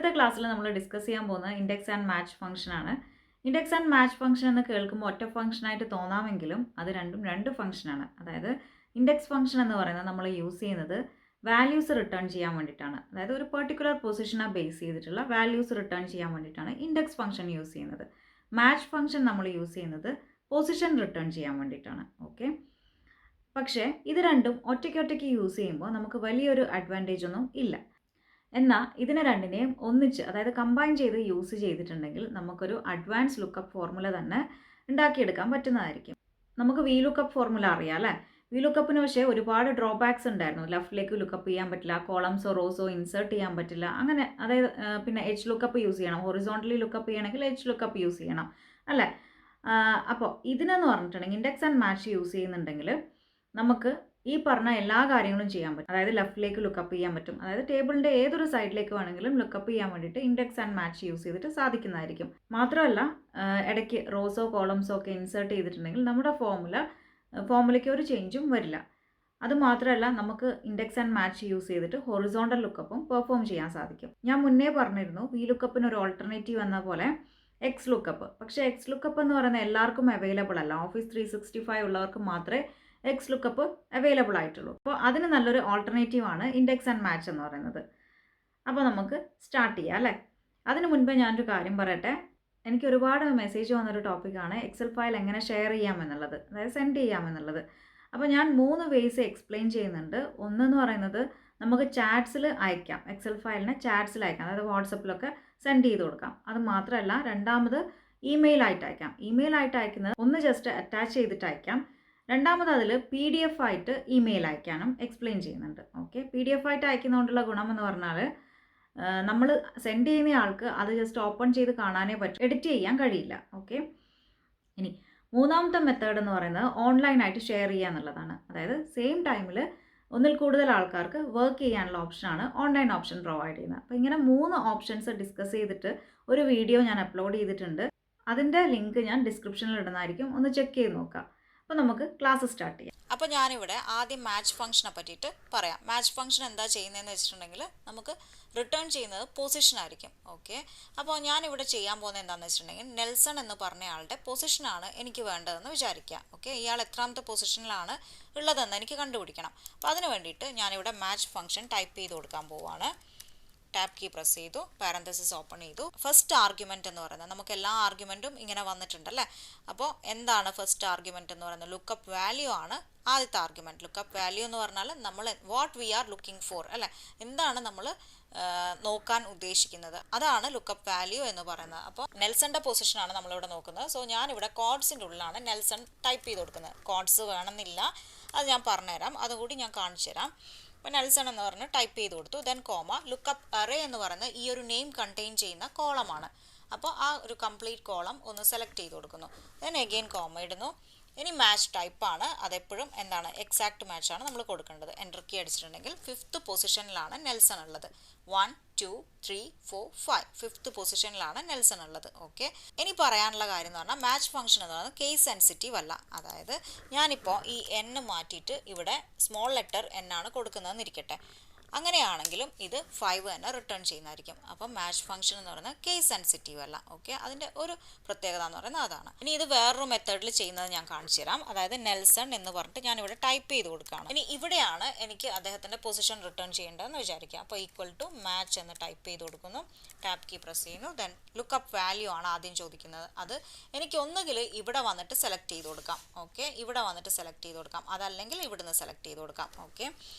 ഇന്നത്തെ ക്ലാസ്സിൽ നമ്മൾ ഡിസ്കസ് ചെയ്യാൻ പോകുന്നത് ഇൻഡെക്സ് ആൻഡ് മാച്ച് ഫംഗ്ഷൻ ആണ്. ഇൻഡെക്സ് ആൻഡ് മാച്ച് ഫംഗ്ഷൻ എന്ന് കേൾക്കുമ്പോൾ ഒറ്റ ഫംഗ്ഷനായിട്ട് തോന്നാമെങ്കിലും അത് രണ്ടും രണ്ട് ഫംഗ്ഷനാണ്. അതായത് ഇൻഡെക്സ് ഫംഗ്ഷൻ എന്ന് പറയുന്നത് നമ്മൾ യൂസ് ചെയ്യുന്നത് വാല്യൂസ് റിട്ടേൺ ചെയ്യാൻ വേണ്ടിയിട്ടാണ്. അതായത് ഒരു പെർട്ടിക്കുലർ പൊസിഷനെ ബേസ് ചെയ്തിട്ടുള്ള വാല്യൂസ് റിട്ടേൺ ചെയ്യാൻ വേണ്ടിയിട്ടാണ് ഇൻഡെക്സ് ഫംഗ്ഷൻ യൂസ് ചെയ്യുന്നത്. മാച്ച് ഫംഗ്ഷൻ നമ്മൾ യൂസ് ചെയ്യുന്നത് പൊസിഷൻ റിട്ടേൺ ചെയ്യാൻ വേണ്ടിയിട്ടാണ്. ഓക്കെ, പക്ഷേ ഇത് രണ്ടും ഒറ്റയ്ക്കൊറ്റയ്ക്ക് യൂസ് ചെയ്യുമ്പോൾ നമുക്ക് വലിയൊരു അഡ്വാൻറ്റേജ് ഒന്നും ഇല്ല. എന്നാൽ ഇതിനെ രണ്ടിനെയും ഒന്നിച്ച്, അതായത് കമ്പൈൻ ചെയ്ത് യൂസ് ചെയ്തിട്ടുണ്ടെങ്കിൽ നമുക്കൊരു അഡ്വാൻസ് ലുക്കപ്പ് ഫോർമുല തന്നെ ഉണ്ടാക്കിയെടുക്കാൻ പറ്റുന്നതായിരിക്കും. നമുക്ക് VLookup ഫോർമുല അറിയാം അല്ലേ? VLookupന് പക്ഷേ ഒരുപാട് ഡ്രോബാക്സ് ഉണ്ടായിരുന്നു. ലെഫ്റ്റിലേക്ക് ലുക്കപ്പ് ചെയ്യാൻ പറ്റില്ല, കോളംസോ റോസോ ഇൻസേർട്ട് ചെയ്യാൻ പറ്റില്ല, അങ്ങനെ. അതായത് പിന്നെ HLookup യൂസ് ചെയ്യണം, ഹൊറിസോണ്ടലി ലുക്കപ്പ് ചെയ്യണമെങ്കിൽ HLookup യൂസ് ചെയ്യണം അല്ലേ? അപ്പോൾ ഇതിനെന്ന് പറഞ്ഞിട്ടുണ്ടെങ്കിൽ ഇൻഡെക്സ് ആൻഡ് മാച്ച് യൂസ് ചെയ്യുന്നുണ്ടെങ്കിൽ നമുക്ക് ഈ പറഞ്ഞ എല്ലാ കാര്യങ്ങളും ചെയ്യാൻ പറ്റും. അതായത് ലെഫ്റ്റിലേക്ക് ലുക്കപ്പ് ചെയ്യാൻ പറ്റും, അതായത് ടേബിളിൻ്റെ ഏതൊരു സൈഡിലേക്ക് വേണമെങ്കിലും ലുക്കപ്പ് ചെയ്യാൻ വേണ്ടിയിട്ട് ഇൻഡെക്സ് ആൻഡ് മാച്ച് യൂസ് ചെയ്തിട്ട് സാധിക്കുന്നതായിരിക്കും. മാത്രമല്ല ഇടയ്ക്ക് റോസോ കോളംസോ ഒക്കെ ഇൻസേർട്ട് ചെയ്തിട്ടുണ്ടെങ്കിൽ നമ്മുടെ ഫോർമുലയ്ക്ക് ഒരു ചേഞ്ചും വരില്ല. അതുമാത്രമല്ല നമുക്ക് ഇൻഡെക്സ് ആൻഡ് മാച്ച് യൂസ് ചെയ്തിട്ട് ഹൊറിസോണ്ടൽ ലുക്കപ്പും പെർഫോം ചെയ്യാൻ സാധിക്കും. ഞാൻ മുന്നേ പറഞ്ഞിരുന്നു VLookupന് ഒരു ഓൾട്ടർനേറ്റീവ് എന്ന പോലെ XLookup. പക്ഷേ XLookup എന്ന് പറയുന്നത് എല്ലാവർക്കും അവൈലബിൾ അല്ല. ഓഫീസ് 365 ഉള്ളവർക്ക് മാത്രമേ XLookup അവൈലബിൾ ആയിട്ടുള്ളൂ. അപ്പോൾ അതിന് നല്ലൊരു ഓൾട്ടർനേറ്റീവാണ് ഇൻഡെക്സ് ആൻഡ് മാച്ച് എന്ന് പറയുന്നത്. അപ്പോൾ നമുക്ക് സ്റ്റാർട്ട് ചെയ്യാം അല്ലേ? അതിന് മുൻപ് ഞാനൊരു കാര്യം പറയട്ടെ. എനിക്ക് ഒരുപാട് മെസ്സേജ് വന്നൊരു ടോപ്പിക്കാണ് എക്സൽ ഫയൽ എങ്ങനെ ഷെയർ ചെയ്യാമെന്നുള്ളത്, അതായത് സെൻഡ് ചെയ്യാമെന്നുള്ളത്. അപ്പോൾ ഞാൻ 3 വേസ് എക്സ്പ്ലെയിൻ ചെയ്യുന്നുണ്ട്. ഒന്നെന്ന് പറയുന്നത് നമുക്ക് ചാറ്റ്സിൽ അയക്കാം, എക്സൽ ഫയലിനെ ചാറ്റ്സിൽ അയക്കാം, അതായത് വാട്സപ്പിലൊക്കെ സെൻഡ് ചെയ്ത് കൊടുക്കാം. അത് മാത്രമല്ല രണ്ടാമത് ഇമെയിലായിട്ട് അയക്കാം. ഇമെയിലായിട്ട് അയക്കുന്നത് ഒന്ന് ജസ്റ്റ് അറ്റാച്ച് ചെയ്തിട്ട് അയക്കാം. രണ്ടാമത് അതിൽ PDF ആയിട്ട് ഇമെയിൽ അയക്കാനും എക്സ്പ്ലെയിൻ ചെയ്യുന്നുണ്ട്. ഓക്കെ, PDF ആയിട്ട് അയക്കുന്നതുകൊണ്ടുള്ള ഗുണമെന്ന് പറഞ്ഞാൽ നമ്മൾ സെൻഡ് ചെയ്യുന്ന ആൾക്ക് അത് ജസ്റ്റ് ഓപ്പൺ ചെയ്ത് കാണാനേ പറ്റും, എഡിറ്റ് ചെയ്യാൻ കഴിയില്ല. ഓക്കെ, ഇനി മൂന്നാമത്തെ മെത്തേഡ് എന്ന് പറയുന്നത് ഓൺലൈനായിട്ട് ഷെയർ ചെയ്യുക എന്നുള്ളതാണ്. അതായത് സെയിം ടൈമിൽ ഒന്നിൽ കൂടുതൽ ആൾക്കാർക്ക് വർക്ക് ചെയ്യാനുള്ള ഓപ്ഷനാണ് ഓൺലൈൻ ഓപ്ഷൻ പ്രൊവൈഡ് ചെയ്യുന്നത്. അപ്പോൾ ഇങ്ങനെ 3 ഓപ്ഷൻസ് ഡിസ്കസ് ചെയ്തിട്ട് ഒരു വീഡിയോ ഞാൻ അപ്ലോഡ് ചെയ്തിട്ടുണ്ട്. അതിൻ്റെ ലിങ്ക് ഞാൻ ഡിസ്ക്രിപ്ഷനിൽ ഇടുന്നതായിരിക്കും, ഒന്ന് ചെക്ക് ചെയ്ത് നോക്കാം. അപ്പോൾ നമുക്ക് ക്ലാസ് സ്റ്റാർട്ട് ചെയ്യാം. അപ്പോൾ ഞാനിവിടെ ആദ്യം മാച്ച് ഫംഗ്ഷനെ പറ്റിയിട്ട് പറയാം. മാച്ച് ഫംഗ്ഷൻ എന്താ ചെയ്യുന്നതെന്ന് വെച്ചിട്ടുണ്ടെങ്കിൽ നമുക്ക് റിട്ടേൺ ചെയ്യുന്നത് പൊസിഷൻ ആയിരിക്കും. ഓക്കെ, അപ്പോൾ ഞാനിവിടെ ചെയ്യാൻ പോകുന്നത് എന്താണെന്ന് വെച്ചിട്ടുണ്ടെങ്കിൽ നെൽസൺ എന്ന് പറഞ്ഞ ആളുടെ പൊസിഷനാണ് എനിക്ക് വേണ്ടതെന്ന് വിചാരിക്കുക. ഓക്കെ, ഇയാൾ എത്രാമത്തെ പൊസിഷനിലാണ് ഉള്ളതെന്ന് എനിക്ക് കണ്ടുപിടിക്കണം. അപ്പോൾ അതിന് വേണ്ടിയിട്ട് ഞാനിവിടെ മാച്ച് ഫംഗ്ഷൻ ടൈപ്പ് ചെയ്ത് കൊടുക്കാൻ പോവുകയാണ്. ടാപ്പ് കീ പ്രസ് ചെയ്തു, പാരന്തസിസ് ഓപ്പൺ ചെയ്തു. ഫസ്റ്റ് ആർഗ്യുമെൻ്റ് എന്ന് പറയുന്നത് നമുക്ക് എല്ലാ ആർഗ്യുമെൻറ്റും ഇങ്ങനെ വന്നിട്ടുണ്ടല്ലേ. അപ്പോൾ എന്താണ് ഫസ്റ്റ് ആർഗ്യുമെൻ്റ് എന്ന് പറയുന്നത്? ലുക്കപ്പ് വാല്യൂ ആണ് ആദ്യത്തെ ആർഗ്യുമെൻറ്റ്. ലുക്കപ്പ് വാല്യൂ എന്ന് പറഞ്ഞാൽ നമ്മൾ what we are looking for അല്ലേ, എന്താണ് നമ്മൾ നോക്കാൻ ഉദ്ദേശിക്കുന്നത്, അതാണ് ലുക്കപ്പ് വാല്യൂ എന്ന് പറയുന്നത്. അപ്പോൾ നെൽസന്റെ പൊസിഷനാണ് നമ്മളിവിടെ നോക്കുന്നത്. സോ ഞാനിവിടെ കോഡ്സിൻ്റെ ഉള്ളിലാണ് നെൽസൺ ടൈപ്പ് ചെയ്ത് കൊടുക്കുന്നത്. കോഡ്സ് വേണമെന്നില്ല, അത് ഞാൻ പറഞ്ഞുതരാം, അതുകൂടി ഞാൻ കാണിച്ചു തരാം. അപ്പോൾ നെൽസൺ എന്ന് പറഞ്ഞ് ടൈപ്പ് ചെയ്ത് കൊടുത്തു. Then comma. ലുക്കപ്പ് അറേ എന്ന് പറയുന്നത് ഈ ഒരു നെയിം കണ്ടെയ്ൻ ചെയ്യുന്ന കോളമാണ്. അപ്പോൾ ആ ഒരു കംപ്ലീറ്റ് കോളം ഒന്ന് സെലക്ട് ചെയ്ത് കൊടുക്കുന്നു. ദെൻ എഗെയിൻ കോമ ഇടുന്നു. ഇനി മാച്ച് ടൈപ്പാണ്, അതെപ്പോഴും എന്താണ് എക്സാക്ട് മാച്ചാണ് നമ്മൾ കൊടുക്കേണ്ടത്. എൻ്റർ കീ അടിച്ചിട്ടുണ്ടെങ്കിൽ 5th പൊസിഷനിലാണ് നെൽസൺ ഉള്ളത്. 1 2 3 4 5 5th പൊസിഷനിലാണ് നെൽസൺ ഉള്ളത്. ഓക്കെ, ഇനി പറയാനുള്ള കാര്യം എന്ന് പറഞ്ഞാൽ മാച്ച് ഫംഗ്ഷൻ എന്ന് പറയുന്നത് കേസ് സെൻസിറ്റീവ് അല്ല. അതായത് ഞാനിപ്പോൾ ഈ N മാറ്റിയിട്ട് ഇവിടെ സ്മോൾ ലെറ്റർ N ആണ് കൊടുക്കുന്നതെന്ന് ഇരിക്കട്ടെ. അങ്ങനെയാണെങ്കിലും ഇത് 5 തന്നെ റിട്ടേൺ ചെയ്യുന്നതായിരിക്കും. അപ്പം മാച്ച് ഫംഗ്ഷൻ എന്ന് പറയുന്നത് കേസ് സെൻസിറ്റീവ് അല്ല. ഓക്കെ, അതിൻ്റെ ഒരു പ്രത്യേകത എന്ന് പറയുന്നത് അതാണ്. ഇനി ഇത് വേറൊരു മെത്തേഡിൽ ചെയ്യുന്നത് ഞാൻ കാണിച്ചു തരാം. അതായത് നെൽസൺ എന്ന് പറഞ്ഞിട്ട് ഞാനിവിടെ ടൈപ്പ് ചെയ്ത് കൊടുക്കുകയാണ്. ഇനി ഇവിടെയാണ് എനിക്ക് അദ്ദേഹത്തിൻ്റെ പൊസിഷൻ റിട്ടേൺ ചെയ്യേണ്ടതെന്ന് വിചാരിക്കുക. അപ്പോൾ ഈക്വൽ ടു മാച്ച് എന്ന് ടൈപ്പ് ചെയ്ത് കൊടുക്കുന്നു. ടാപ്പ് കീ പ്രസ് ചെയ്യുന്നു. ദെൻ ലുക്കപ്പ് വാല്യൂ ആണ് ആദ്യം ചോദിക്കുന്നത്. അത് എനിക്ക് ഒന്നുകിൽ ഇവിടെ വന്നിട്ട് സെലക്ട് ചെയ്ത് കൊടുക്കാം. ഓക്കെ, ഇവിടെ വന്നിട്ട് സെലക്ട് ചെയ്ത് കൊടുക്കാം, അതല്ലെങ്കിൽ ഇവിടുന്ന് സെലക്ട് ചെയ്ത് കൊടുക്കാം. ഓക്കെ,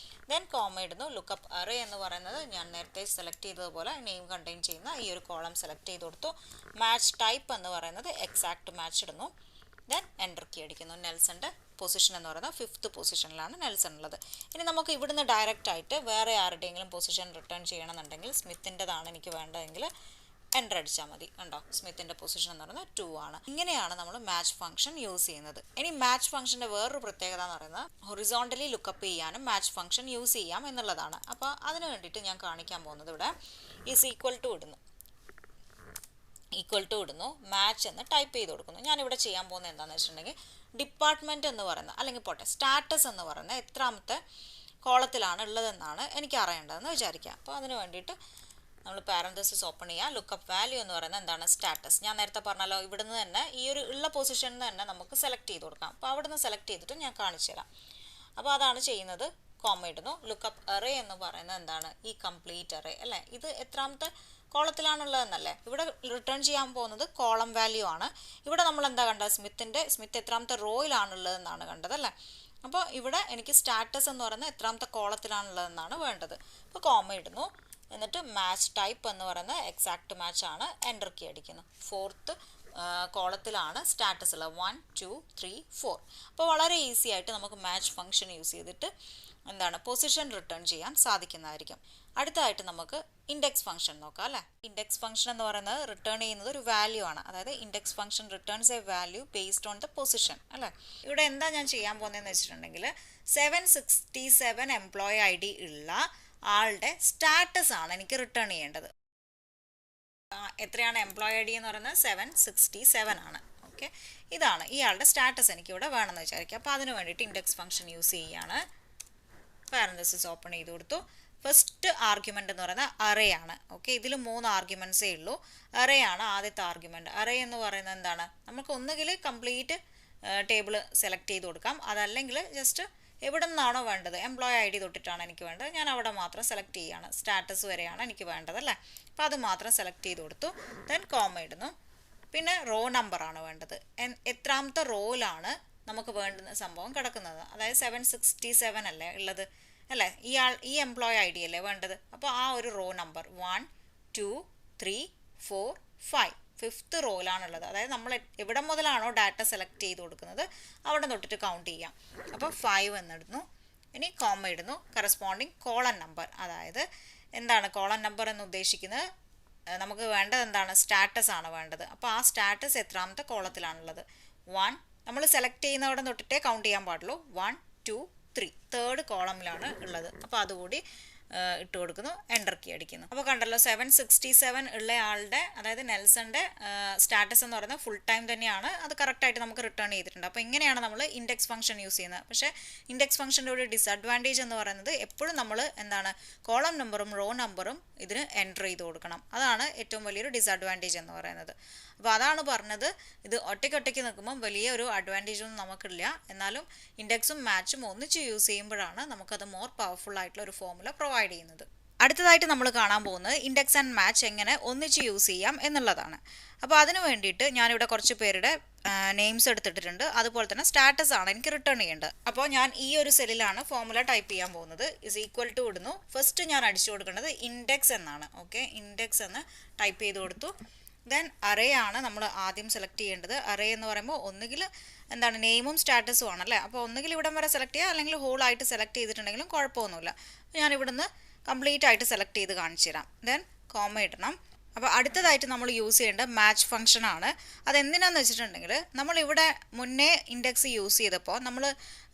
ദെൻ കോമ ഇടുന്നു. ലുക്കപ്പ് അറേ എന്ന് പറയുന്നത് ഞാൻ നേരത്തെ സെലക്ട് ചെയ്തതുപോലെ നെയിം കണ്ടെയ്ൻ ചെയ്യുന്ന ഈ ഒരു കോളം സെലക്ട് ചെയ്ത് കൊടുത്തു. മാച്ച് ടൈപ്പ് എന്ന് പറയുന്നത് എക്സാക്ട് മാച്ച് ഇടുന്നു. ദെൻ എൻ്റർ കീ അടിക്കുന്നു. നെൽസൻ്റെ പൊസിഷൻ എന്ന് പറയുന്നത് 5th പൊസിഷനിലാണ് നെൽസൺ ഉള്ളത്. ഇനി നമുക്ക് ഇവിടുന്ന് ഡയറക്റ്റ് ആയിട്ട് വേറെ ആരുടെയെങ്കിലും പൊസിഷൻ റിട്ടേൺ ചെയ്യണമെന്നുണ്ടെങ്കിൽ സ്മിത്തിൻ്റെതാണ് എനിക്ക് വേണ്ടതെങ്കിൽ എൻ്റർ അടിച്ചാൽ മതി. കണ്ടോ, സ്മിത്തിൻ്റെ പൊസിഷൻ എന്ന് പറയുന്നത് 2 ആണ്. ഇങ്ങനെയാണ് നമ്മൾ മാച്ച് ഫംഗ്ഷൻ യൂസ് ചെയ്യുന്നത്. ഇനി മാച്ച് ഫംഗ്ഷൻ്റെ വേറൊരു പ്രത്യേകത എന്ന് പറയുന്നത് ഹൊറിസോണ്ടലി ലുക്കപ്പ് ചെയ്യാനും മാച്ച് ഫംഗ്ഷൻ യൂസ് ചെയ്യാം എന്നുള്ളതാണ്. അപ്പോൾ അതിന് വേണ്ടിയിട്ട് ഞാൻ കാണിക്കാൻ പോകുന്നത് ഇവിടെ ഈസ് ഈക്വൽ ടു ഇടുന്നു, മാച്ച് എന്ന് ടൈപ്പ് ചെയ്ത് കൊടുക്കുന്നു. ഞാനിവിടെ ചെയ്യാൻ പോകുന്നത് എന്താണെന്ന് വെച്ചിട്ടുണ്ടെങ്കിൽ ഡിപ്പാർട്ട്മെൻറ്റ് എന്ന് പറയുന്നത്, അല്ലെങ്കിൽ പോട്ടെ സ്റ്റാറ്റസ് എന്ന് പറയുന്നത് എത്രാമത്തെ കോളത്തിലാണ് ഉള്ളതെന്നാണ് എനിക്ക് അറിയേണ്ടതെന്ന് വിചാരിക്കുക. അപ്പോൾ അതിന് വേണ്ടിയിട്ട് നമ്മൾ പാരന്തസിസ് ഓപ്പൺ ചെയ്യുക. ലുക്കപ്പ് വാല്യൂ എന്ന് പറയുന്നത് എന്താണ്? സ്റ്റാറ്റസ്. ഞാൻ നേരത്തെ പറഞ്ഞല്ലോ, ഇവിടുന്ന് തന്നെ ഈ ഒരു ഉള്ള പൊസിഷനിൽ തന്നെ നമുക്ക് സെലക്ട് ചെയ്ത് കൊടുക്കാം. അപ്പോൾ അവിടുന്ന് സെലക്ട് ചെയ്തിട്ട് ഞാൻ കാണിച്ചു തരാം. അപ്പോൾ അതാണ് ചെയ്യുന്നത്. കോമ ഇടുന്നു. ലുക്കപ്പ് അറേ എന്ന് പറയുന്നത് എന്താണ്? ഈ കംപ്ലീറ്റ് അറേ അല്ലേ? ഇത് എത്രാമത്തെ കോളത്തിലാണുള്ളതെന്നല്ലേ? ഇവിടെ റിട്ടേൺ ചെയ്യാൻ പോകുന്നത് കോളം വാല്യൂ ആണ്. ഇവിടെ നമ്മൾ എന്താ കണ്ടത്? സ്മിത്ത് എത്രാമത്തെ റോയിലാണുള്ളതെന്നാണ് കണ്ടത് അല്ലേ? അപ്പോൾ ഇവിടെ എനിക്ക് സ്റ്റാറ്റസ് എന്ന് പറയുന്നത് എത്രാമത്തെ കോളത്തിലാണുള്ളതെന്നാണ് വേണ്ടത്. അപ്പോൾ കോമ ഇടുന്നു. എന്നിട്ട് മാച്ച് ടൈപ്പ് എന്ന് പറയുന്നത് എക്സാക്ട് മാച്ച് ആണ്. എൻ്റർ കീ അടിക്കുന്നു. 4th കോളത്തിലാണ് സ്റ്റാറ്റസ് ഉള്ളത്. 1 2 3 4. അപ്പോൾ വളരെ ഈസി ആയിട്ട് നമുക്ക് മാച്ച് ഫംഗ്ഷൻ യൂസ് ചെയ്തിട്ട് എന്താണ് പൊസിഷൻ റിട്ടേൺ ചെയ്യാൻ സാധിക്കുന്നതായിരിക്കും. അടുത്തതായിട്ട് നമുക്ക് ഇൻഡെക്സ് ഫംഗ്ഷൻ നോക്കാം അല്ലേ? ഇൻഡെക്സ് ഫംഗ്ഷൻ എന്ന് പറയുന്നത് റിട്ടേൺ ചെയ്യുന്നത് ഒരു വാല്യൂ ആണ്. അതായത് index function returns A value based on the position അല്ലേ? ഇവിടെ എന്താ ഞാൻ ചെയ്യാൻ പോകുന്നതെന്ന് വെച്ചിട്ടുണ്ടെങ്കിൽ 767 എംപ്ലോയി ഐ ഡി ഉള്ള ആളുടെ സ്റ്റാറ്റസ് ആണ് എനിക്ക് റിട്ടേൺ ചെയ്യേണ്ടത്. എത്രയാണ് എംപ്ലോയി ഐ ഡി എന്ന് പറയുന്നത്? 767 ആണ്. ഓക്കെ, ഇതാണ് ഇയാളുടെ സ്റ്റാറ്റസ് എനിക്കിവിടെ വേണമെന്ന് വിചാരിക്കുക. അപ്പോൾ അതിന് വേണ്ടിയിട്ട് ഇൻഡെക്സ് ഫംഗ്ഷൻ യൂസ് ചെയ്യുകയാണ്. പാരന്തസിസ് ഓപ്പൺ ചെയ്ത് കൊടുത്തു. ഫസ്റ്റ് ആർഗ്യുമെൻ്റ് എന്ന് പറയുന്നത് അറേ ആണ്. ഓക്കെ, ഇതിൽ 3 ആർഗ്യുമെൻറ്റ്സേ ഉള്ളൂ. അറേ ആണ് ആദ്യത്തെ ആർഗ്യുമെൻറ്റ്. അറേ എന്ന് പറയുന്നത് എന്താണ്? നമുക്ക് ഒന്നുകിൽ കംപ്ലീറ്റ് ടേബിൾ സെലക്ട് ചെയ്ത് കൊടുക്കാം, അതല്ലെങ്കിൽ ജസ്റ്റ് എവിടെ നിന്നാണോ വേണ്ടത്, എംപ്ലോയി ഐ ഡി തൊട്ടിട്ടാണ് എനിക്ക് വേണ്ടത്, ഞാൻ അവിടെ മാത്രം സെലക്ട് ചെയ്യുകയാണ്. സ്റ്റാറ്റസ് വരെയാണ് എനിക്ക് വേണ്ടത് അല്ലേ? അപ്പോൾ അത് മാത്രം സെലക്ട് ചെയ്ത് കൊടുത്തു. ദെൻ കോമ ഇടുന്നു. പിന്നെ റോ നമ്പറാണ് വേണ്ടത്. എത്രാമത്തെ റോയിലാണ് നമുക്ക് വേണ്ടുന്ന സംഭവം കിടക്കുന്നത്? അതായത് 767 അല്ലേ ഉള്ളത് അല്ലേ? ഈ എംപ്ലോയി ഐ ഡി അല്ലേ വേണ്ടത്? അപ്പോൾ ആ ഒരു റോ നമ്പർ 1 2 3 4 5 5th റോയിലാണുള്ളത്. അതായത് നമ്മൾ എവിടെ മുതലാണോ ഡാറ്റ സെലക്ട് ചെയ്ത് കൊടുക്കുന്നത് അവിടെ തൊട്ടിട്ട് കൗണ്ട് ചെയ്യാം. അപ്പോൾ 5 എന്നിടുന്നു. ഇനി കോമ ഇടുന്നു. Corresponding colon number. അതായത് എന്താണ് കോളൻ നമ്പർ എന്ന് ഉദ്ദേശിക്കുന്നത്? നമുക്ക് വേണ്ടത് എന്താണ്? സ്റ്റാറ്റസ് ആണ് വേണ്ടത്. അപ്പോൾ ആ സ്റ്റാറ്റസ് എത്രാമത്തെ കോളത്തിലാണുള്ളത്? 1. നമ്മൾ സെലക്ട് ചെയ്യുന്നവിടെ തൊട്ടിട്ടേ കൗണ്ട് ചെയ്യാൻ പാടുള്ളൂ. 1 2 3 3rd കോളമിലാണ് ഉള്ളത്. അപ്പോൾ അതുകൂടി ഇട്ട് കൊടുക്കുന്നു. എൻ്റർ കീ അടിക്കുന്നു. അപ്പോൾ കണ്ടല്ലോ 767 ഉള്ള ആളുടെ, അതായത് നെൽസന്റെ സ്റ്റാറ്റസ് എന്ന് പറയുന്നത് ഫുൾ ടൈം തന്നെയാണ്. അത് കറക്റ്റായിട്ട് നമുക്ക് റിട്ടേൺ ചെയ്തിട്ടുണ്ട്. അപ്പോൾ ഇങ്ങനെയാണ് നമ്മൾ ഇൻഡെക്സ് ഫംഗ്ഷൻ യൂസ് ചെയ്യുന്നത്. പക്ഷേ ഇൻഡെക്സ് ഫംഗ്ഷൻ്റെ ഒരു ഡിസഡ്വാൻറ്റേജ് എന്ന് പറയുന്നത് എപ്പോഴും നമ്മൾ എന്താണ് കോളം നമ്പറും റോ നമ്പറും ഇതിന് എൻ്റർ ചെയ്ത് കൊടുക്കണം. അതാണ് ഏറ്റവും വലിയൊരു ഡിസഡ്വാൻറ്റേജ് എന്ന് പറയുന്നത്. അപ്പോൾ അതാണ് പറഞ്ഞത്, ഇത് ഒറ്റയ്ക്ക് നിൽക്കുമ്പം വലിയ ഒരു അഡ്വാൻറ്റേജ് ഒന്നും നമുക്കില്ല. എന്നാലും ഇൻഡെക്സും മാച്ചും ഒന്നിച്ച് യൂസ് ചെയ്യുമ്പോഴാണ് നമുക്കത് മോർ പവർഫുൾ ആയിട്ടുള്ള ഒരു ഫോർമുല പ്രൊവൈഡ് ചെയ്യുന്നത്. അടുത്തതായിട്ട് നമ്മൾ കാണാൻ പോകുന്നത് ഇൻഡെക്സ് ആൻഡ് മാച്ച് എങ്ങനെ ഒന്നിച്ച് യൂസ് ചെയ്യാം എന്നുള്ളതാണ്. അപ്പോൾ അതിന് വേണ്ടിയിട്ട് ഞാനിവിടെ കുറച്ച് പേരുടെ നെയിംസ് എടുത്തിട്ടുണ്ട്. അതുപോലെ തന്നെ സ്റ്റാറ്റസ് ആണ് എനിക്ക് റിട്ടേൺ ചെയ്യേണ്ടത്. അപ്പോൾ ഞാൻ ഈ ഒരു സെല്ലിലാണ് ഫോർമുല ടൈപ്പ് ചെയ്യാൻ പോകുന്നത്. ഇസ് ഈക്വൽ ടു ഇടുന്നു. ഫസ്റ്റ് ഞാൻ അടിച്ചു കൊടുക്കേണ്ടത് ഇൻഡെക്സ് എന്നാണ്. ഓക്കെ, ഇൻഡെക്സ് എന്ന് ടൈപ്പ് ചെയ്ത് കൊടുത്തു. ദെൻ അറേ ആണ് നമ്മൾ ആദ്യം സെലക്ട് ചെയ്യേണ്ടത്. അറേ എന്ന് പറയുമ്പോൾ ഒന്നുകിൽ എന്താണ് നെയിമും സ്റ്റാറ്റസും ആണല്ലേ? അപ്പോൾ ഒന്നുകിൽ ഇവിടം വരെ സെലക്ട് ചെയ്യുക, അല്ലെങ്കിൽ ഹോൾ ആയിട്ട് സെലക്ട് ചെയ്തിട്ടുണ്ടെങ്കിലും കുഴപ്പമൊന്നുമില്ല. ഞാൻ ഇവിടുന്ന് കംപ്ലീറ്റ് ആയിട്ട് സെലക്ട് ചെയ്ത് കാണിച്ചു തരാം. ദെൻ കോമ ഇടണം. അപ്പോൾ അടുത്തതായിട്ട് നമ്മൾ യൂസ് ചെയ്യേണ്ട മാച്ച് ഫംഗ്ഷൻ ആണ്. അതെന്തിനാന്ന് വെച്ചിട്ടുണ്ടെങ്കിൽ നമ്മളിവിടെ മുന്നേ ഇൻഡെക്സ് യൂസ് ചെയ്തപ്പോൾ നമ്മൾ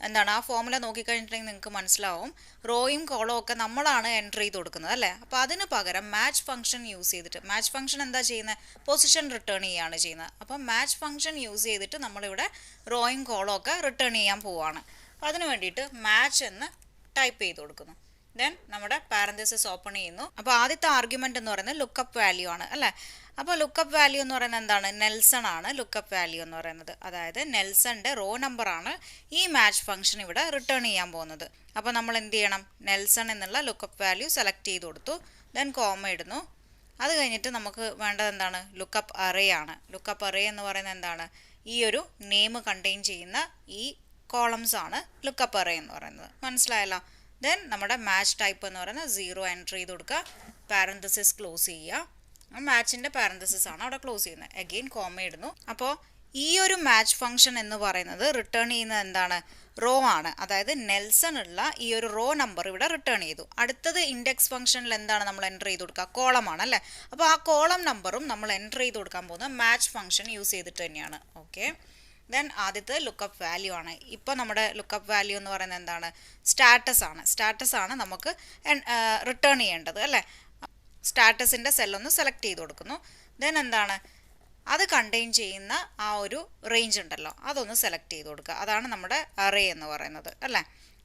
എന്താണ് ആ ഫോർമുല നോക്കിക്കഴിഞ്ഞിട്ടുണ്ടെങ്കിൽ നിങ്ങൾക്ക് മനസ്സിലാവും റോയും കോളവും ഒക്കെ നമ്മളാണ് എൻറ്റർ ചെയ്ത് കൊടുക്കുന്നത് അല്ലേ? അപ്പോൾ അതിന് പകരം മാച്ച് ഫംഗ്ഷൻ യൂസ് ചെയ്തിട്ട്, മാച്ച് ഫംഗ്ഷൻ എന്താ ചെയ്യുന്നത്? പൊസിഷൻ റിട്ടേൺ ചെയ്യുകയാണ് ചെയ്യുന്നത്. അപ്പോൾ മാച്ച് ഫംഗ്ഷൻ യൂസ് ചെയ്തിട്ട് നമ്മളിവിടെ റോയും കോളവും ഒക്കെ റിട്ടേൺ ചെയ്യാൻ പോവുകയാണ്. അപ്പോൾ അതിന് വേണ്ടിയിട്ട് മാച്ച് എന്ന് ടൈപ്പ് ചെയ്ത് കൊടുക്കുന്നു. ദെൻ നമ്മുടെ പാരന്തസിസ് ഓപ്പൺ ചെയ്യുന്നു. അപ്പോൾ ആദ്യത്തെ ആർഗ്യുമെൻ്റ് എന്ന് പറയുന്നത് ലുക്കപ്പ് വാല്യൂ ആണ് അല്ലേ? അപ്പോൾ ലുക്കപ്പ് വാല്യൂ എന്ന് പറയുന്നത് എന്താണ്? നെൽസൺ ആണ് ലുക്കപ്പ് വാല്യൂ എന്ന് പറയുന്നത്. അതായത് നെൽസന്റെ റോ നമ്പറാണ് ഈ മാച്ച് ഫംഗ്ഷൻ ഇവിടെ റിട്ടേൺ ചെയ്യാൻ പോകുന്നത്. അപ്പോൾ നമ്മൾ എന്ത് ചെയ്യണം? നെൽസൺ എന്നുള്ള ലുക്കപ്പ് വാല്യൂ സെലക്ട് ചെയ്ത് കൊടുത്തു. ദെൻ കോമ ഇടുന്നു. അത് കഴിഞ്ഞിട്ട് നമുക്ക് വേണ്ടത് എന്താണ്? ലുക്കപ്പ് അറേ ആണ്. ലുക്കപ്പ് അറേ എന്ന് പറയുന്നത് എന്താണ്? ഈ ഒരു നെയിം കണ്ടെയ്ൻ ചെയ്യുന്ന ഈ കോളംസ് ആണ് ലുക്കപ്പ് അറേ എന്ന് പറയുന്നത്. മനസ്സിലായല്ലോ? ദെൻ നമ്മുടെ മാച്ച് ടൈപ്പ് എന്ന് പറയുന്നത് 0 എൻ്റർ ചെയ്ത് കൊടുക്കുക. പാരന്തസിസ് ക്ലോസ് ചെയ്യുക. മാച്ചിൻ്റെ പാരന്തസിസ് ആണ് അവിടെ ക്ലോസ് ചെയ്യുന്നത്. അഗെയിൻ കോമ ഇടുന്നു. അപ്പോൾ ഈ ഒരു മാച്ച് ഫംഗ്ഷൻ എന്ന് പറയുന്നത് റിട്ടേൺ ചെയ്യുന്നത് എന്താണ്? റോ ആണ്. അതായത് നെൽസൺ ഉള്ള ഈ ഒരു റോ നമ്പർ ഇവിടെ റിട്ടേൺ ചെയ്തു. അടുത്തത് ഇൻഡെക്സ് ഫംഗ്ഷനിൽ എന്താണ് നമ്മൾ എൻ്റർ ചെയ്ത് കൊടുക്കുക? കോളമാണ് അല്ലേ? അപ്പോൾ ആ കോളം നമ്പറും നമ്മൾ എൻ്റർ ചെയ്ത് കൊടുക്കാൻ പോകുന്നത് മാച്ച് ഫംഗ്ഷൻ യൂസ് ചെയ്തിട്ട് തന്നെയാണ്. ഓക്കെ, ദെൻ ആദ്യത്തെ ലുക്കപ്പ് വാല്യൂ ആണ്. ഇപ്പോൾ നമ്മുടെ ലുക്കപ്പ് വാല്യൂ എന്ന് പറയുന്നത് എന്താണ്? സ്റ്റാറ്റസ് ആണ്. സ്റ്റാറ്റസ് ആണ് നമുക്ക് റിട്ടേൺ ചെയ്യേണ്ടത് അല്ലേ? സ്റ്റാറ്റസിൻ്റെ സെല്ലൊന്ന് സെലക്ട് ചെയ്ത് കൊടുക്കുന്നു. ദെൻ എന്താണ്? അത് കണ്ടെയ്ൻ ചെയ്യുന്ന ആ ഒരു റേഞ്ച് ഉണ്ടല്ലോ, അതൊന്ന് സെലക്ട് ചെയ്ത് കൊടുക്കുക. അതാണ് നമ്മുടെ അറേ എന്ന് പറയുന്നത് അല്ലേ?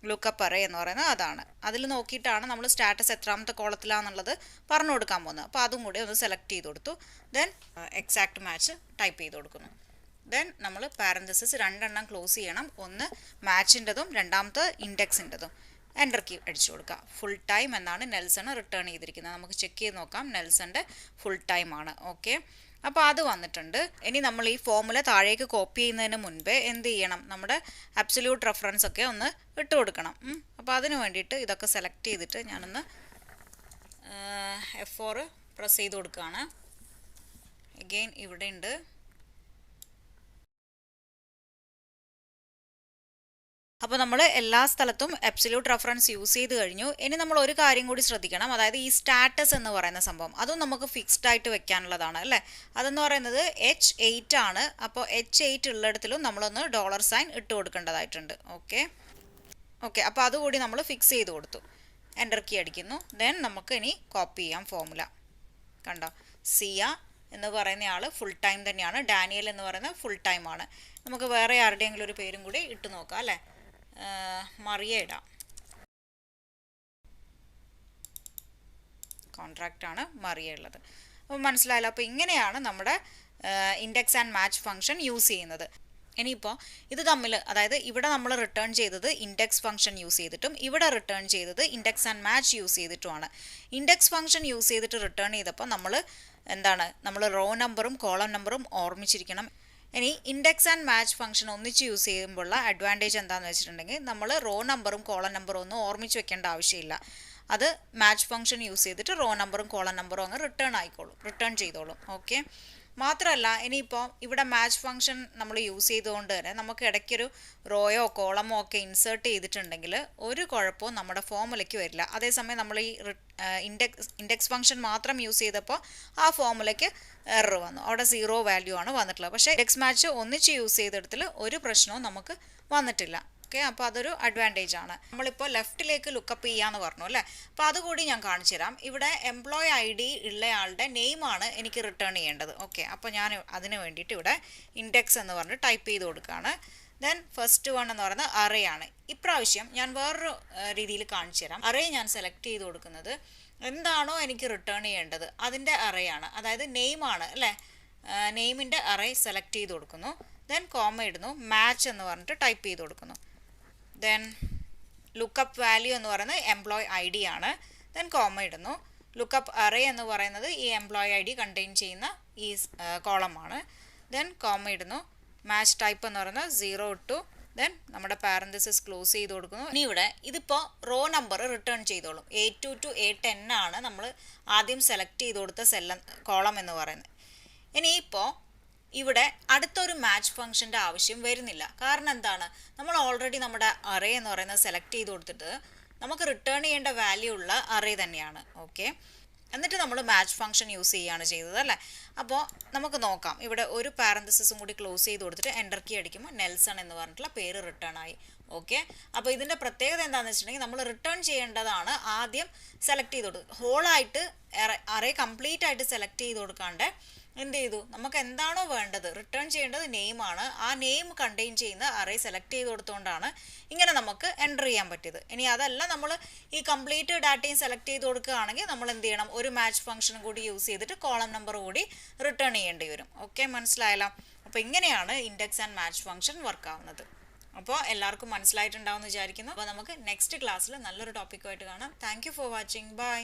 ലുക്കപ്പ് അറേ എന്ന് പറയുന്നത് അതാണ്. അതിൽ നോക്കിയിട്ടാണ് നമ്മൾ സ്റ്റാറ്റസ് എത്രാമത്തെ കോളത്തിലാണെന്നുള്ളത് പറഞ്ഞു കൊടുക്കാൻ പോകുന്നത്. അപ്പോൾ അതും കൂടി ഒന്ന് സെലക്ട് ചെയ്ത് കൊടുത്തു. ദെൻ എക്സാക്ട് മാച്ച് ടൈപ്പ് ചെയ്ത് കൊടുക്കുന്നു. ദെൻ നമ്മൾ പാരന്തസിസ് 2 എണ്ണം ക്ലോസ് ചെയ്യണം. ഒന്ന് മാച്ചിൻ്റെതും രണ്ടാമത്തെ ഇൻഡെക്സിൻ്റെതും. എൻ്റർ കീ അടിച്ചു കൊടുക്കുക. ഫുൾ ടൈം എന്നാണ് നെൽസൺ റിട്ടേൺ ചെയ്തിരിക്കുന്നത്. നമുക്ക് ചെക്ക് ചെയ്ത് നോക്കാം. നെൽസൻ്റെ ഫുൾ ടൈം ആണ്. ഓക്കെ, അപ്പോൾ അത് വന്നിട്ടുണ്ട്. ഇനി നമ്മൾ ഈ ഫോമുല താഴേക്ക് കോപ്പി ചെയ്യുന്നതിന് മുൻപേ എന്ത് ചെയ്യണം? നമ്മുടെ അബ്സല്യൂട്ട് റെഫറൻസ് ഒക്കെ ഒന്ന് ഇട്ട് കൊടുക്കണം. അപ്പോൾ അതിന് വേണ്ടിയിട്ട് ഇതൊക്കെ സെലക്ട് ചെയ്തിട്ട് ഞാനൊന്ന് F4 പ്രസ് ചെയ്ത് കൊടുക്കുകയാണ്. അഗെയിൻ ഇവിടെ ഉണ്ട്. അപ്പോൾ നമ്മൾ എല്ലാ സ്ഥലത്തും അബ്സല്യൂട്ട് റെഫറൻസ് യൂസ് ചെയ്ത് കഴിഞ്ഞു. ഇനി നമ്മൾ ഒരു കാര്യം കൂടി ശ്രദ്ധിക്കണം. അതായത് ഈ സ്റ്റാറ്റസ് എന്ന് പറയുന്ന സംഭവം അതും നമുക്ക് ഫിക്സ്ഡ് ആയിട്ട് വെക്കാനുള്ളതാണ് അല്ലേ. അതെന്ന് പറയുന്നത് H8 ആണ്. അപ്പോൾ H8 ഉള്ളിടത്തിലും നമ്മളൊന്ന് $സൈൻ ഇട്ട് കൊടുക്കേണ്ടതായിട്ടുണ്ട്. ഓക്കെ, അപ്പോൾ അതുകൂടി നമ്മൾ ഫിക്സ് ചെയ്ത് കൊടുത്തു. എൻ്റർ കീ അടിക്കുന്നു. ദെൻ നമുക്ക് ഇനി കോപ്പി ചെയ്യാം ഫോമുല. കണ്ടോ, സിയ എന്ന് പറയുന്ന ആൾ ഫുൾ ടൈം തന്നെയാണ്. ഡാനിയൽ എന്ന് പറയുന്നത് ഫുൾ ടൈം ആണ്. നമുക്ക് വേറെ ആരുടെയെങ്കിലും ഒരു പേരും കൂടി ഇട്ട് നോക്കാം അല്ലേ. മറിയ ഇടാം. കോൺട്രാക്റ്റ് ആണ് മറിയ ഉള്ളത്. അപ്പോൾ മനസ്സിലായല്ലോ. അപ്പോൾ ഇങ്ങനെയാണ് നമ്മുടെ index and match function use ചെയ്യുന്നത്. ഇനിയിപ്പോൾ ഇത് തമ്മിൽ, അതായത് ഇവിടെ നമ്മൾ റിട്ടേൺ ചെയ്തത് ഇൻഡെക്സ് ഫംഗ്ഷൻ യൂസ് ചെയ്തിട്ടും ഇവിടെ റിട്ടേൺ ചെയ്തത് ഇൻഡെക്സ് ആൻഡ് മാച്ച് യൂസ് ചെയ്തിട്ടുമാണ്. ഇൻഡെക്സ് ഫംഗ്ഷൻ യൂസ് ചെയ്തിട്ട് റിട്ടേൺ ചെയ്തപ്പോൾ നമ്മൾ റോ നമ്പറും കോളം നമ്പറും ഓർമ്മിച്ചിരിക്കണം. ഇനി ഇൻഡെക്സ് ആൻഡ് മാച്ച് ഫംഗ്ഷൻ ഒന്നിച്ച് യൂസ് ചെയ്യുമ്പോഴുള്ള അഡ്വാൻറ്റേജ് എന്താണെന്ന് വെച്ചിട്ടുണ്ടെങ്കിൽ നമ്മൾ റോ നമ്പറും കോളം നമ്പറും ഒന്നും ഓർമ്മിച്ച് വെക്കേണ്ട ആവശ്യമില്ല. അത് മാച്ച് ഫംഗ്ഷൻ യൂസ് ചെയ്തിട്ട് റോ നമ്പറും കോളം നമ്പറും അങ്ങ് റിട്ടേൺ ചെയ്തോളും. ഓക്കെ, മാത്രമല്ല ഇനിയിപ്പോൾ ഇവിടെ മാച്ച് ഫംഗ്ഷൻ നമ്മൾ യൂസ് ചെയ്തുകൊണ്ട് തന്നെ നമുക്ക് ഇടയ്ക്കൊരു റോയോ കോളമോ ഒക്കെ ഇൻസേർട്ട് ചെയ്തിട്ടുണ്ടെങ്കിൽ ഒരു കുഴപ്പവും നമ്മുടെ ഫോമുലയ്ക്ക് വരില്ല. അതേസമയം നമ്മൾ ഈ ഇൻഡെക്സ് ഫംഗ്ഷൻ മാത്രം യൂസ് ചെയ്തപ്പോൾ ആ ഫോമുലയ്ക്ക് എറർ വന്നു. അവിടെ 0 വാല്യൂ ആണ് വന്നിട്ടുള്ളത്. പക്ഷേ ഇൻഡെക്സ് മാച്ച് ഒന്നിച്ച് യൂസ് ചെയ്തെടുത്തിൽ ഒരു പ്രശ്നവും നമുക്ക് വന്നിട്ടില്ല. ഓക്കെ, അപ്പോൾ അതൊരു അഡ്വാൻറ്റേജ് ആണ്. നമ്മളിപ്പോൾ ലെഫ്റ്റിലേക്ക് ലുക്കപ്പ് ചെയ്യാന്ന് പറഞ്ഞു അല്ലേ. അപ്പോൾ അതുകൂടി ഞാൻ കാണിച്ചു തരാം. ഇവിടെ എംപ്ലോയി ID ഉള്ളയാളുടെ നെയിമാണ് എനിക്ക് റിട്ടേൺ ചെയ്യേണ്ടത്. ഓക്കെ, അപ്പോൾ ഞാൻ അതിന് വേണ്ടിയിട്ട് ഇവിടെ ഇൻഡെക്സ് എന്ന് പറഞ്ഞിട്ട് ടൈപ്പ് ചെയ്ത് കൊടുക്കുകയാണ്. ദെൻ ഫസ്റ്റ് വൺ എന്ന് പറയുന്നത് അറേ ആണ്. ഇപ്രാവശ്യം ഞാൻ വേറൊരു രീതിയിൽ കാണിച്ചു തരാം. അറേ ഞാൻ സെലക്ട് ചെയ്ത് കൊടുക്കുന്നത് എന്താണോ എനിക്ക് റിട്ടേൺ ചെയ്യേണ്ടത് അതിൻ്റെ അറേ ആണ്. അതായത് നെയിമാണ് അല്ലേ. നെയിമിൻ്റെ അറേ സെലക്ട് ചെയ്ത് കൊടുക്കുന്നു. ദെൻ കോമ ഇടുന്നു. മാച്ച് എന്ന് പറഞ്ഞിട്ട് ടൈപ്പ് ചെയ്ത് കൊടുക്കുന്നു. ദെൻ ലുക്കപ്പ് വാല്യൂ എന്ന് പറയുന്നത് എംപ്ലോയി ID ആണ്. ദെൻ കോമ ഇടുന്നു. ലുക്കപ്പ് അറേ എന്ന് പറയുന്നത് ഈ എംപ്ലോയി ID കണ്ടെയ്ൻ ചെയ്യുന്ന ഈ കോളമാണ്. ദെൻ കോമ ഇടുന്നു. മാച്ച് ടൈപ്പ് എന്ന് പറയുന്നത് 0 ഇട്ടു. ദെൻ നമ്മുടെ പാരന്തസിസ് ക്ലോസ് ചെയ്ത് കൊടുക്കുന്നു. ഇനി ഇവിടെ ഇതിപ്പോൾ റോ നമ്പർ റിട്ടേൺ ചെയ്തോളും. A2 to A10 ആണ് നമ്മൾ ആദ്യം സെലക്ട് ചെയ്ത് കൊടുത്ത കോളം എന്ന് പറയുന്നത്. ഇനിയിപ്പോൾ ഇവിടെ അടുത്തൊരു മാച്ച് ഫംഗ്ഷൻ്റെ ആവശ്യം വരുന്നില്ല. കാരണം എന്താണ്, നമ്മൾ ഓൾറെഡി നമ്മുടെ അറേ എന്ന് പറയുന്നത് സെലക്ട് ചെയ്ത് കൊടുത്തിട്ട് നമുക്ക് റിട്ടേൺ ചെയ്യേണ്ട വാല്യൂ ഉള്ള അറേ തന്നെയാണ്. ഓക്കെ, എന്നിട്ട് നമ്മൾ മാച്ച് ഫംഗ്ഷൻ യൂസ് ചെയ്യുകയാണ് ചെയ്തത് അല്ലേ. അപ്പോൾ നമുക്ക് നോക്കാം. ഇവിടെ ഒരു പാരന്തസിസും കൂടി ക്ലോസ് ചെയ്ത് കൊടുത്തിട്ട് എൻ്റർ കീ അടിക്കുമ്പോൾ നെൽസൺ എന്ന് പറഞ്ഞിട്ടുള്ള പേര് റിട്ടേൺ ആയി. ഓക്കെ, അപ്പോൾ ഇതിൻ്റെ പ്രത്യേകത എന്താണെന്ന് വെച്ചിട്ടുണ്ടെങ്കിൽ നമ്മൾ റിട്ടേൺ ചെയ്യേണ്ടതാണ് ആദ്യം സെലക്ട് ചെയ്ത് കൊടുക്കുക. ഹോളായിട്ട് അറേ കംപ്ലീറ്റ് ആയിട്ട് സെലക്ട് ചെയ്ത് കൊടുക്കാണ്ട് എന്ത് ചെയ്തു, നമുക്ക് എന്താണോ വേണ്ടത് റിട്ടേൺ ചെയ്യേണ്ടത് നെയിമാണ്. ആ നെയിം കണ്ടെയ്ൻ ചെയ്യുന്ന അറേ സെലക്ട് ചെയ്ത് കൊടുത്തുകൊണ്ടാണ് ഇങ്ങനെ നമുക്ക് എൻ്റർ ചെയ്യാൻ പറ്റിയത്. ഇനി അതല്ല, നമ്മൾ ഈ കംപ്ലീറ്റ് ഡാറ്റയും സെലക്ട് ചെയ്ത് കൊടുക്കുകയാണെങ്കിൽ നമ്മൾ എന്ത് ചെയ്യണം, ഒരു മാച്ച് ഫംഗ്ഷനും കൂടി യൂസ് ചെയ്തിട്ട് കോളം നമ്പർ കൂടി റിട്ടേൺ ചെയ്യേണ്ടി വരും. ഓക്കെ, മനസ്സിലായല്ലോ. അപ്പോൾ ഇങ്ങനെയാണ് index and match function work ആവുന്നത്. അപ്പോൾ എല്ലാവർക്കും മനസ്സിലായിട്ടുണ്ടാവും എന്ന് വിചാരിക്കുന്നു. അപ്പോൾ നമുക്ക് നെക്സ്റ്റ് ക്ലാസ്സിൽ നല്ലൊരു ടോപ്പിക്കുമായിട്ട് കാണാം. Thank you for watching. By.